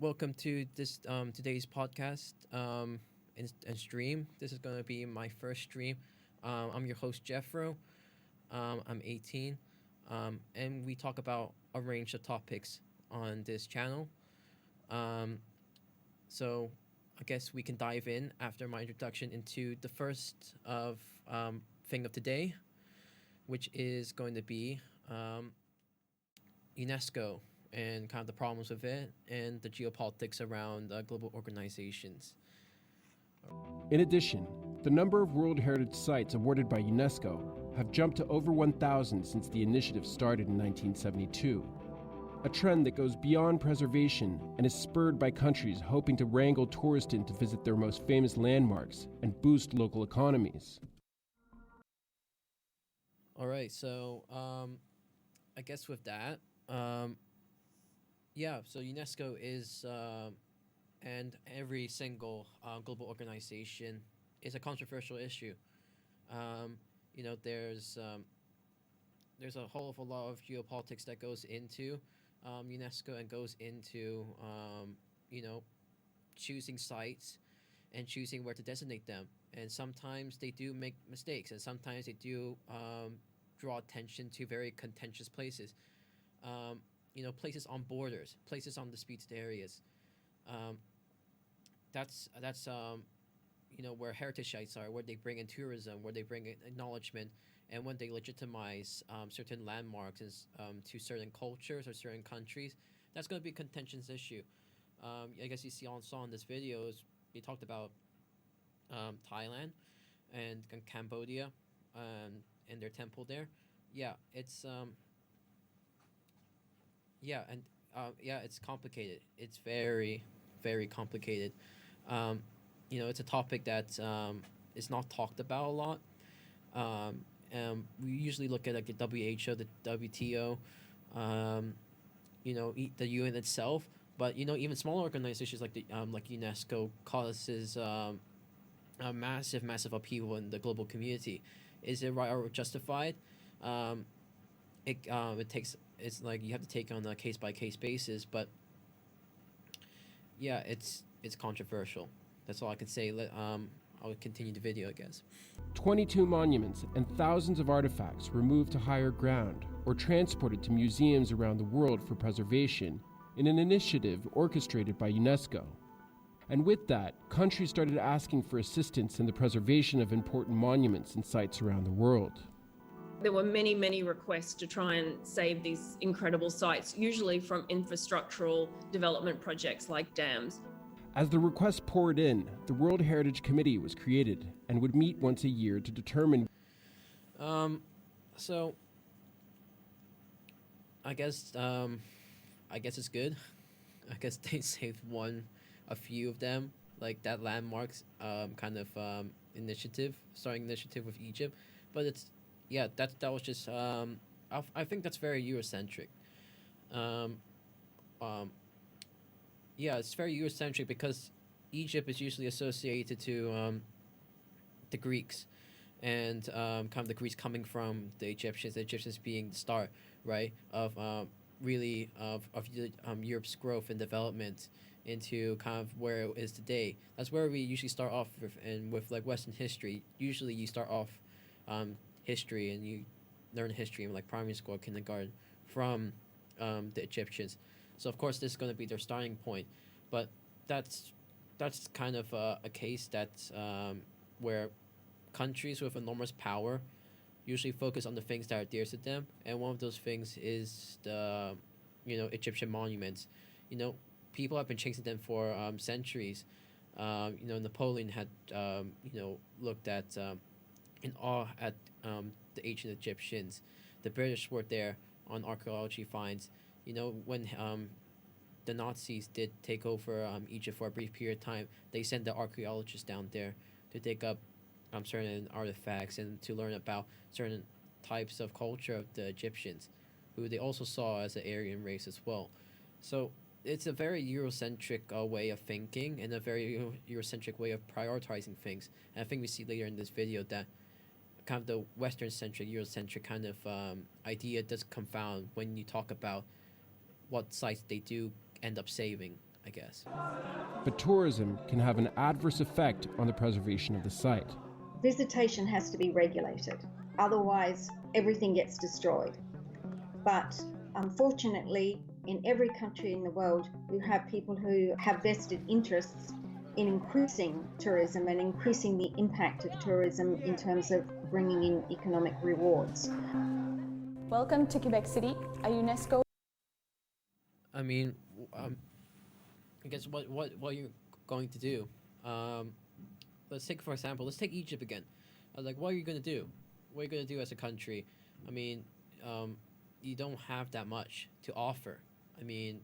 welcome to this today's podcast and stream. This is going to be my first stream. I'm your host Jethro. I'm 18, and we talk about a range of topics on this channel. Um, so I guess we can dive in after my introduction into the first of thing of today, which is going to be UNESCO and kind of the problems with it and the geopolitics around global organizations. In addition, the number of World Heritage Sites awarded by UNESCO have jumped to over 1,000 since the initiative started in 1972, a trend that goes beyond preservation and is spurred by countries hoping to wrangle tourists in to visit their most famous landmarks and boost local economies. All right, so I guess with that, so UNESCO is, and every single global organization is a controversial issue. Um, there's a whole of a lot of geopolitics that goes into UNESCO and goes into you know choosing sites and choosing where to designate them. And sometimes they do make mistakes, and sometimes they do draw attention to very contentious places. Places on borders, places on disputed areas. Um, that's where heritage sites are, where they bring in tourism, where they bring in acknowledgement, and when they legitimize certain landmarks to certain cultures or certain countries. That's going to be a contentious issue. I guess you saw in this video is we talked about Thailand and Cambodia, and their temple there. Yeah, it's it's complicated. It's very, very complicated. Um, it's a topic that is not talked about a lot. We usually look at like the WHO, the WTO, the UN itself. But even smaller organizations like UNESCO causes a massive, massive upheaval in the global community. Is it right or justified? Um, it takes it's like you have to take on a case by case basis, but yeah, it's controversial. That's all I can say. I'll continue the video, I guess. 22 monuments and thousands of artifacts were moved to higher ground or transported to museums around the world for preservation in an initiative orchestrated by UNESCO. And with that, countries started asking for assistance in the preservation of important monuments and sites around the world. There were many, many requests to try and save these incredible sites, usually from infrastructural development projects like dams. As the requests poured in, the World Heritage Committee was created and would meet once a year to determine. So I guess it's good. I guess they saved a few of them, like that landmarks starting initiative with Egypt, but that was just I think that's very Eurocentric. Um, um, it's very Eurocentric because Egypt is usually associated to the Greeks, and kind of the Greeks coming from the Egyptians being the start, right, of really of Europe's growth and development into kind of where it is today. That's where we usually start off with, and with like Western history. Usually, you start off history and you learn history in like primary school, or kindergarten from the Egyptians. So of course, this is going to be their starting point, but that's kind of a case that's where countries with enormous power usually focus on the things that are dear to them, and one of those things is the Egyptian monuments. People have been chasing them for centuries. Napoleon had looked at in awe at the ancient Egyptians. The British were there on archaeology finds. When the Nazis did take over Egypt for a brief period of time, they sent the archaeologists down there to dig up certain artifacts and to learn about certain types of culture of the Egyptians, who they also saw as an Aryan race as well. So it's a very Eurocentric way of thinking and a very Eurocentric way of prioritizing things. And I think we see later in this video that kind of the Western-centric, Eurocentric kind of idea does confound when you talk about what sites they do end up saving. I guess. But tourism can have an adverse effect on the preservation of the site. Visitation has to be regulated, otherwise everything gets destroyed. But unfortunately, in every country in the world, you have people who have vested interests in increasing tourism and increasing the impact of tourism in terms of bringing in economic rewards. Welcome to Quebec City, a UNESCO. I mean, I guess what you're going to do. Let's take, for example, let's take Egypt again. Like, what are you going to do? What are you going to do as a country? I mean, you don't have that much to offer. I mean,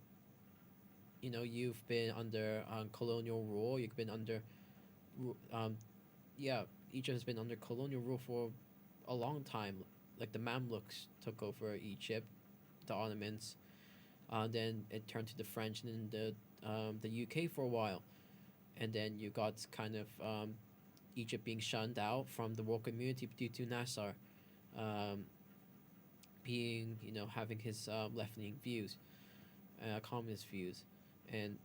you've been under colonial rule. You've been under, yeah, Egypt has been under colonial rule for a long time. Like the Mamluks took over Egypt, the Ottomans, then it turned to the French and then the UK for a while, and then you got kind of Egypt being shunned out from the world community due to Nasser being, having his left-leaning views, communist views, and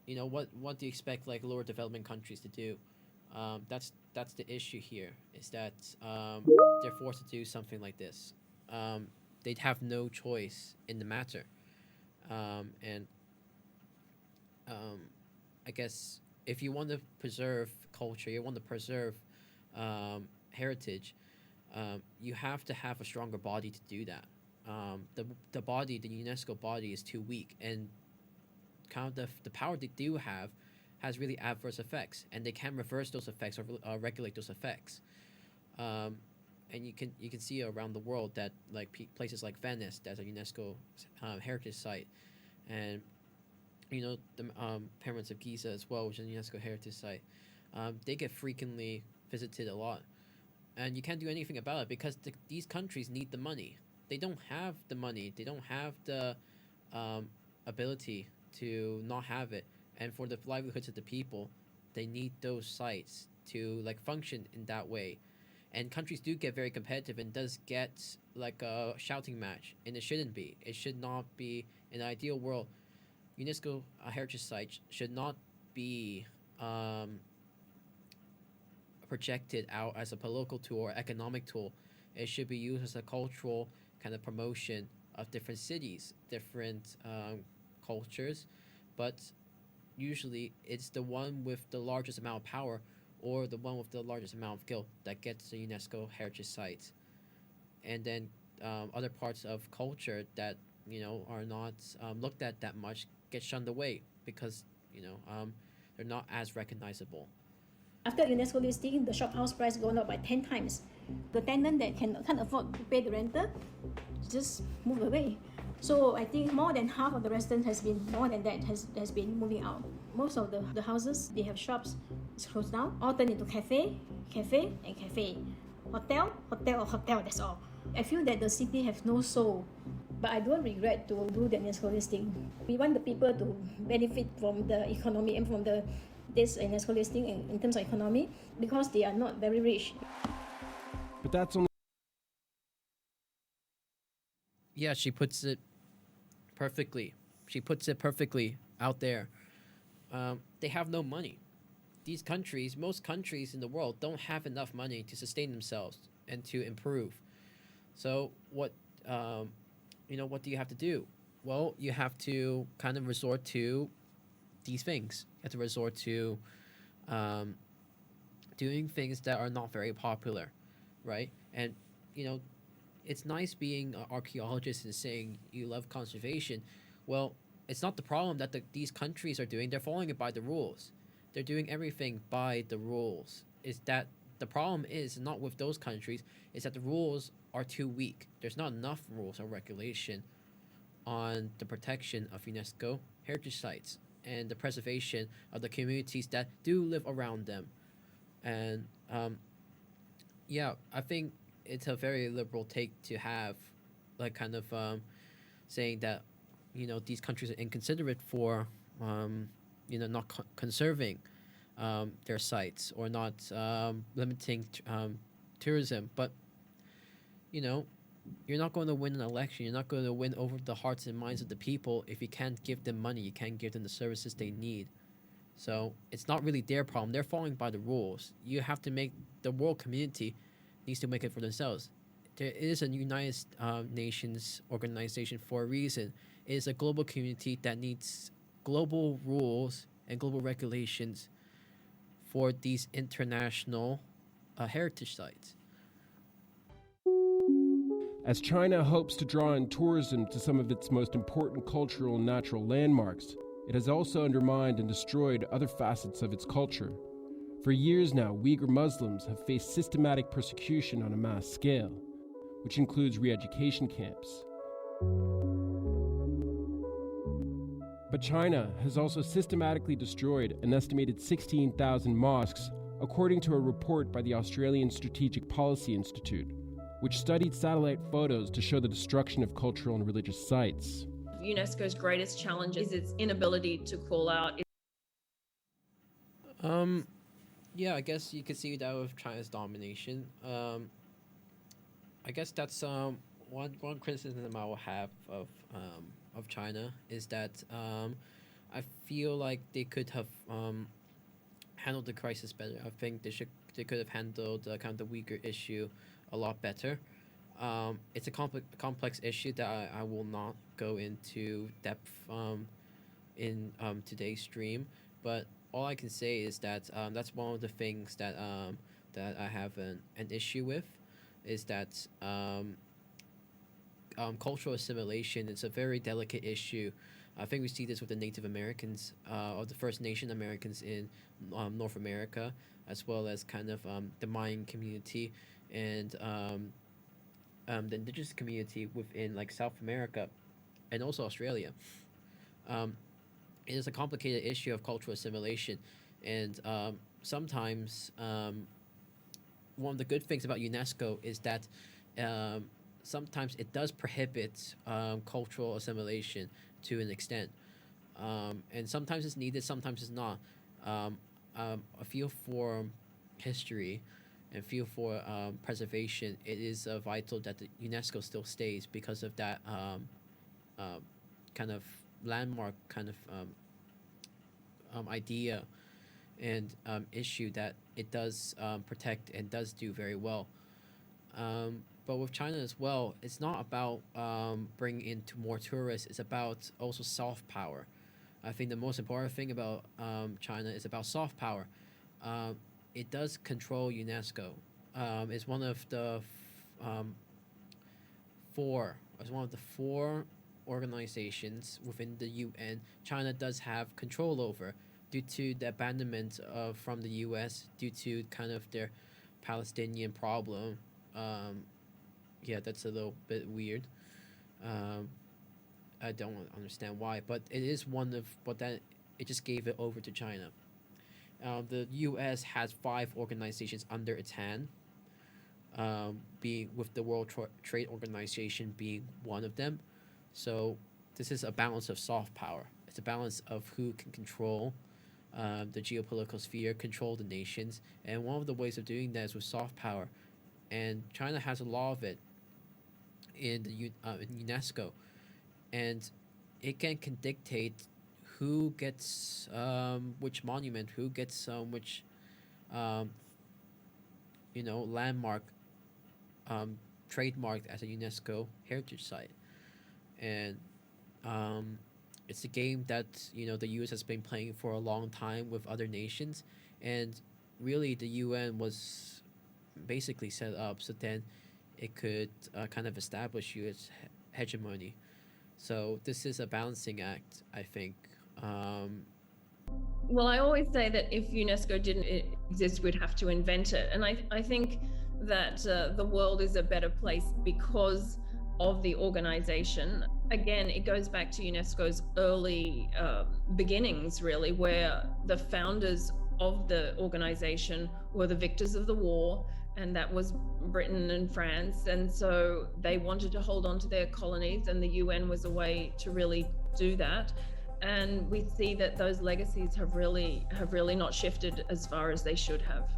what do you expect like lower development countries to do? That's the issue here, is that they're forced to do something like this. They'd have no choice in the matter, and I guess if you want to preserve culture, you want to preserve heritage, you have to have a stronger body to do that. The body, the UNESCO body, is too weak, and kind of the power they do have has really adverse effects, and they can reverse those effects or regulate those effects. And you can see around the world that like places like Venice, that's a UNESCO heritage site, and the pyramids of Giza as well, which is a UNESCO heritage site. They get frequently visited a lot, and you can't do anything about it because these countries need the money. They don't have the money. They don't have the ability to not have it. And for the livelihoods of the people, they need those sites to like function in that way. And countries do get very competitive and does get like a shouting match, and it shouldn't be. It should not be. In an ideal world, UNESCO heritage sites should not be projected out as a political tool or economic tool. It should be used as a cultural kind of promotion of different cities, different cultures, but usually it's the one with the largest amount of power or the one with the largest amount of guilt that gets the UNESCO heritage sites. And then other parts of culture that are not looked at that much get shunned away because they're not as recognizable. After UNESCO listing, the shophouse price gone up by 10 times. The tenant that can't afford to pay the rental just move away. So I think more than half of the residents has been moving out. Most of the houses, they have shops, it's closed down, all turned into cafe, and cafe. Hotel, or hotel, that's all. I feel that the city has no soul, but I don't regret to do the UNESCO listing. We want the people to benefit from the economy and from this UNESCO listing in terms of economy because they are not very rich. But that's only... Yeah, she puts it perfectly. She puts it perfectly out there. They have no money. These countries, most countries in the world, don't have enough money to sustain themselves and to improve. So what do you have to do? Well, you have to kind of resort to these things. You have to resort to doing things that are not very popular, right? And it's nice being an archaeologist and saying you love conservation. Well, it's not the problem that these countries are doing. They're following it by the rules. They're doing everything by the rules. Is that the problem is not with those countries, is that the rules are too weak. There's not enough rules or regulation on the protection of UNESCO heritage sites and the preservation of the communities that do live around them. And I think it's a very liberal take to have, like, kind of saying that these countries are inconsiderate for not conserving their sites or not limiting tourism. But you're not going to win an election. You're not going to win over the hearts and minds of the people if you can't give them money. You can't give them the services they need. So it's not really their problem. They're following by the rules. You have to make the world community needs to make it for themselves. There is a United Nations organization for a reason. It is a global community that needs global rules and global regulations for these international heritage sites. As China hopes to draw in tourism to some of its most important cultural and natural landmarks, it has also undermined and destroyed other facets of its culture. For years now, Uyghur Muslims have faced systematic persecution on a mass scale, which includes re-education camps. But China has also systematically destroyed an estimated 16,000 mosques, according to a report by the Australian Strategic Policy Institute, which studied satellite photos to show the destruction of cultural and religious sites. UNESCO's greatest challenge is its inability to call out. Yeah, I guess you could see that with China's domination. I guess that's one criticism I will have of China is that I feel like they could have handled the crisis better. I think they could have handled kind of the Uyghur issue a lot better. It's a complex issue that I will not go into depth in today's stream, but all I can say is that that's one of the things that I have an issue with, is that cultural assimilation is a very delicate issue. I think we see this with the Native Americans or the First Nation Americans in North America, as well as kind of the Mayan community and the indigenous community within like South America and also Australia. It is a complicated issue of cultural assimilation, and sometimes one of the good things about UNESCO is that sometimes it does prohibit cultural assimilation to an extent, and sometimes it's needed, sometimes it's not. A feel for history and feel for preservation, it is vital that the UNESCO still stays because of that kind of landmark kind of idea and issue that it does protect and does do very well. But with China as well, it's not about bringing in more tourists. It's about also soft power. I think the most important thing about China is about soft power. It does control UNESCO. It's one of the four organizations within the UN China does have control over, due to the abandonment from the US due to kind of their Palestinian problem. Yeah, that's a little bit weird. I don't understand why, but it is one of it just gave it over to China. The U.S. has 5 organizations under its hand, being with the World Trade Organization being one of them. So this is a balance of soft power. It's a balance of who can control the geopolitical sphere, control the nations, and one of the ways of doing that is with soft power. And China has a law of it in UNESCO, and it can dictate who gets which monument, who gets which landmark trademarked as a UNESCO heritage site. And it's a game that the US has been playing for a long time with other nations, and really the UN was basically set up so then it could kind of establish US hegemony. So this is a balancing act, I think. Well, I always say that if UNESCO didn't exist, we'd have to invent it. And I think that the world is a better place because of the organization. Again, it goes back to UNESCO's early beginnings, really, where the founders of the organization were the victors of the war, and that was Britain and France. And so they wanted to hold on to their colonies, and the UN was a way to really do that. And we see that those legacies have really not shifted as far as they should have.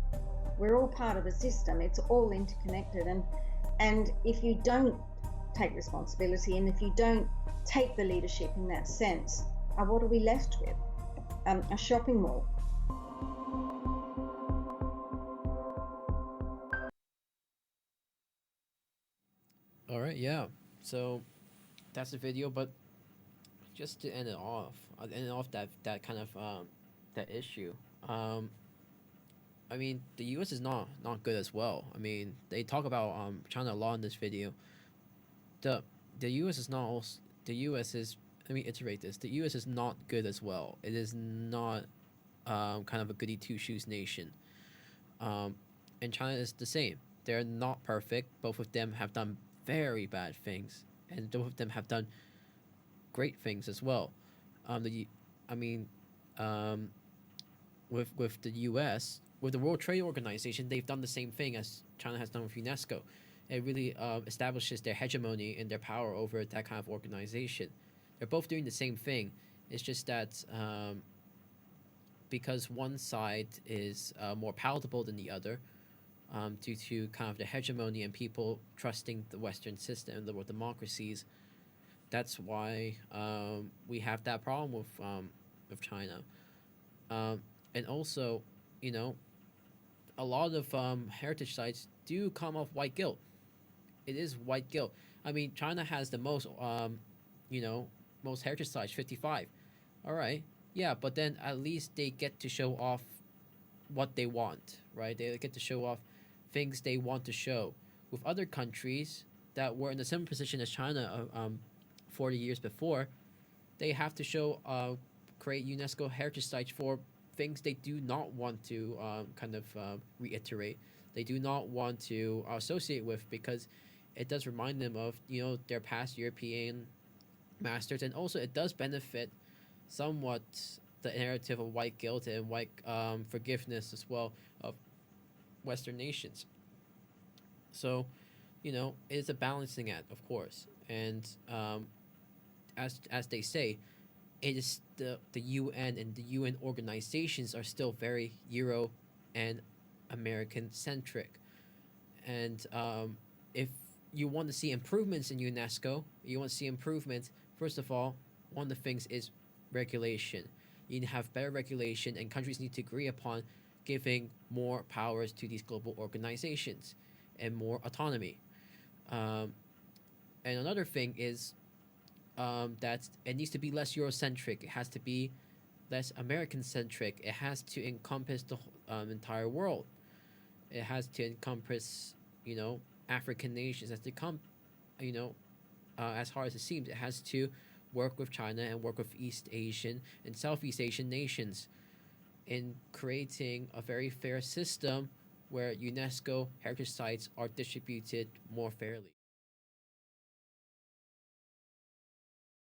We're all part of a system. It's all interconnected, and And if you don't take responsibility and if you don't take the leadership in that sense, what are we left with? A shopping mall. All right, yeah. So that's the video, but just to end it off that kind of that issue. Um, I mean, the U.S. is not good as well. I mean, they talk about China a lot in this video. The the U.S. is not also, the U.S. is, let me iterate this. The U.S. is not good as well. It is not kind of a goody two shoes nation. Um, and China is the same. They're not perfect. Both of them have done very bad things, and both of them have done great things as well. The I mean, um, with the U.S. with the World Trade Organization, they've done the same thing as China has done with UNESCO. It really establishes their hegemony and their power over that kind of organization. They're both doing the same thing. It's just that because one side is more palatable than the other, due to kind of the hegemony and people trusting the Western system and the democracies. That's why we have that problem with China. Um, and also, you know, a lot of heritage sites do come off white guilt. It is white guilt. I mean, China has the most, you know, most heritage sites, 55. All right, yeah, but then at least they get to show off what they want, right? They get to show off things they want to show. With other countries that were in a similar position as China, 40 years before, they have to show, create UNESCO heritage sites for things they do not want to kind of reiterate. They do not want to associate with because it does remind them of, you know, their past European masters, and also it does benefit somewhat the narrative of white guilt and white forgiveness as well of Western nations. So, you know, it's a balancing act, of course, and as they say, it is the UN, and the UN organizations are still very Euro and American centric. And if you want to see improvements in UNESCO, you want to see improvements. First of all, one of the things is regulation. You need to have better regulation, and countries need to agree upon giving more powers to these global organizations and more autonomy. Um, and another thing is that it needs to be less Eurocentric. It has to be less American centric. It has to encompass the entire world. It has to encompass, you know, African nations. It has to come, you know, as hard as it seems, it has to work with China and work with East Asian and Southeast Asian nations in creating a very fair system where UNESCO heritage sites are distributed more fairly.